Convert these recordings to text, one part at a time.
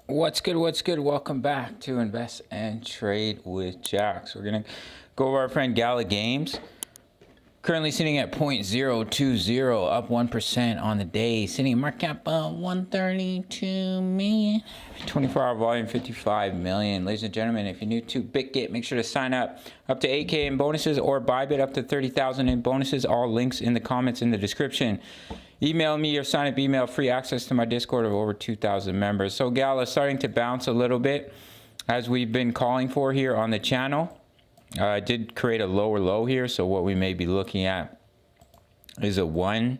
What's good? What's good? Welcome back to Invest and Trade with Jack. So we're gonna go over our friend Gala Games. Currently sitting at 0.020, up 1% on the day. Sitting at market cap 132 million. 24-hour volume 55 million. Ladies and gentlemen, if you're new to BitGet, make sure to sign up to 8K in bonuses or Bybit up to 30,000 in bonuses. All links in the comments in the description. Email me or sign up email, free access to my Discord of over 2,000 members. So Gala starting to bounce a little bit as we've been calling for here on the channel. I did create a lower low here, so what we may be looking at is a 1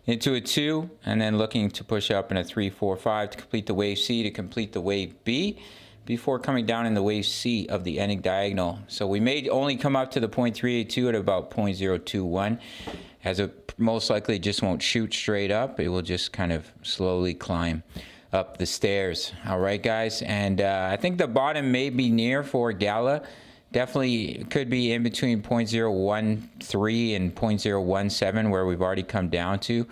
into a 2, and then looking to push up in a 3, 4, 5 to complete the wave C, to complete the wave B, before coming down in the wave C of the ending diagonal. So we may only come up to the 0.382 at about 0.021, as it most likely just won't shoot straight up. It will just kind of slowly climb up the stairs. All right, guys, and I think the bottom may be near for Gala. Definitely could be in between 0.013 and 0.017, where we've already come down to.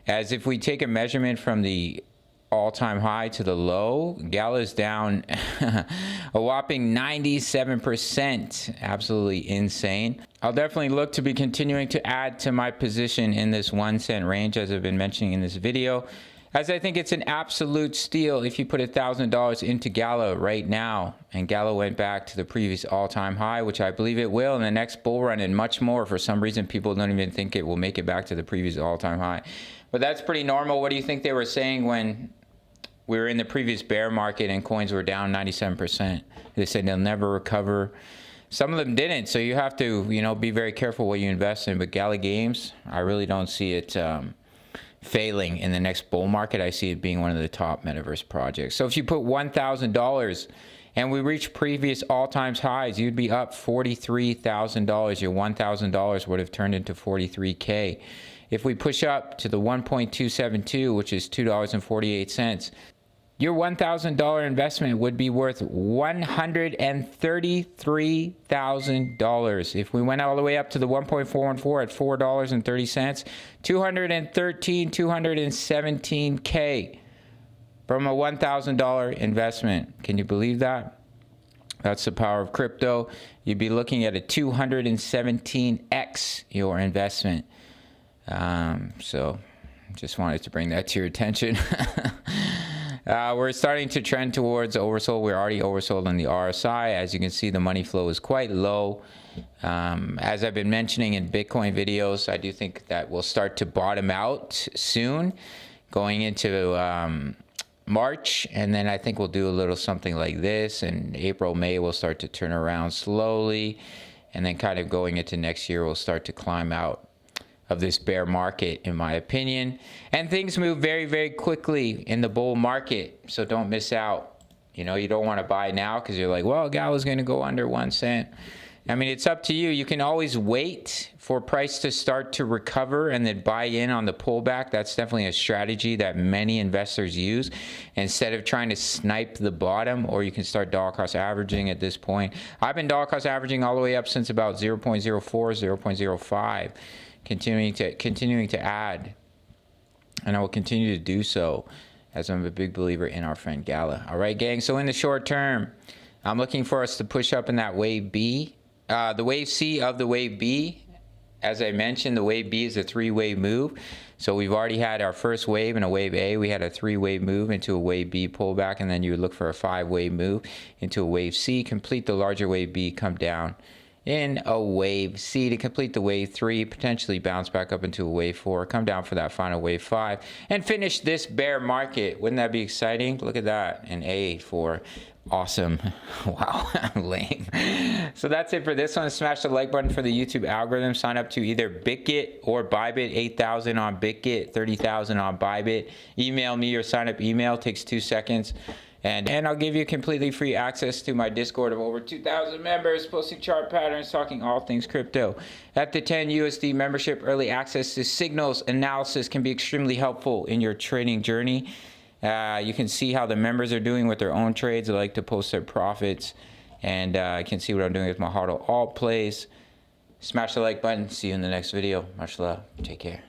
As if we take a measurement from the all-time high to the low, Gala's down a whopping 97%. Absolutely insane. I'll definitely look to be continuing to add to my position in this 1 cent range, as I've been mentioning in this video, as I think it's an absolute steal if you put $1,000 into Gala right now, and Gala went back to the previous all-time high, which I believe it will in the next bull run, and much more. For some reason, people don't even think it will make it back to the previous all-time high, but that's pretty normal. What do you think they were saying when we were in the previous bear market and coins were down 97%? They said they'll never recover. Some of them didn't, so you have to, be very careful what you invest in. But Gala Games, I really don't see it failing in the next bull market. I see it being one of the top metaverse projects. So if you put $1,000 and we reach previous all-time highs, you'd be up $43,000. Your $1,000 would have turned into $43K. If we push up to the 1.272, which is $2.48, your $1,000 investment would be worth $133,000. If we went all the way up to the 1.414 at $4.30, $217K from a $1,000 investment. Can you believe that? That's the power of crypto. You'd be looking at a 217x your investment. So just wanted to bring that to your attention. We're starting to trend towards oversold. We're already oversold on the RSI. As you can see, the money flow is quite low. As I've been mentioning in Bitcoin videos, I do think that we'll start to bottom out soon, going into March, and then I think we'll do a little something like this. In April, May, we'll start to turn around slowly, and then kind of going into next year, we'll start to climb out of this bear market, in my opinion. And things move very, very quickly in the bull market, so don't miss out. You don't want to buy now because you're like, well, Gala's going to go under 1 cent. I mean, it's up to you. You can always wait for price to start to recover and then buy in on the pullback. That's definitely a strategy that many investors use instead of trying to snipe the bottom. Or you can start dollar cost averaging at this point. I've been dollar cost averaging all the way up since about 0.04, 0.05. Continuing to add, and I will continue to do so, as I'm a big believer in our friend Gala. All right, gang. So in the short term, I'm looking for us to push up in that wave B, the wave C of the wave B. As I mentioned, the wave B is a 3-wave move. So we've already had our first wave and a wave A. We had a 3-wave move into a wave B pullback, and then you would look for a 5-wave move into a wave C, complete the larger wave B, come down in a wave C to complete the wave 3, potentially bounce back up into a wave 4, come down for that final wave 5, and finish this bear market. Wouldn't that be exciting? Look at that, an A for awesome. Wow, lame. So that's it for this one. Smash the like button for the YouTube algorithm. Sign up to either BitGet or Bybit. 8,000 on BitGet, 30,000 on Bybit. Email me or sign up email. Takes 2 seconds. And I'll give you completely free access to my Discord of over 2,000 members, posting chart patterns, talking all things crypto. At the 10 USD membership, early access to signals analysis can be extremely helpful in your trading journey. You can see how the members are doing with their own trades. They like to post their profits, and I can see what I'm doing with my HODL alt plays. Smash the like button. See you in the next video. Much love. Take care.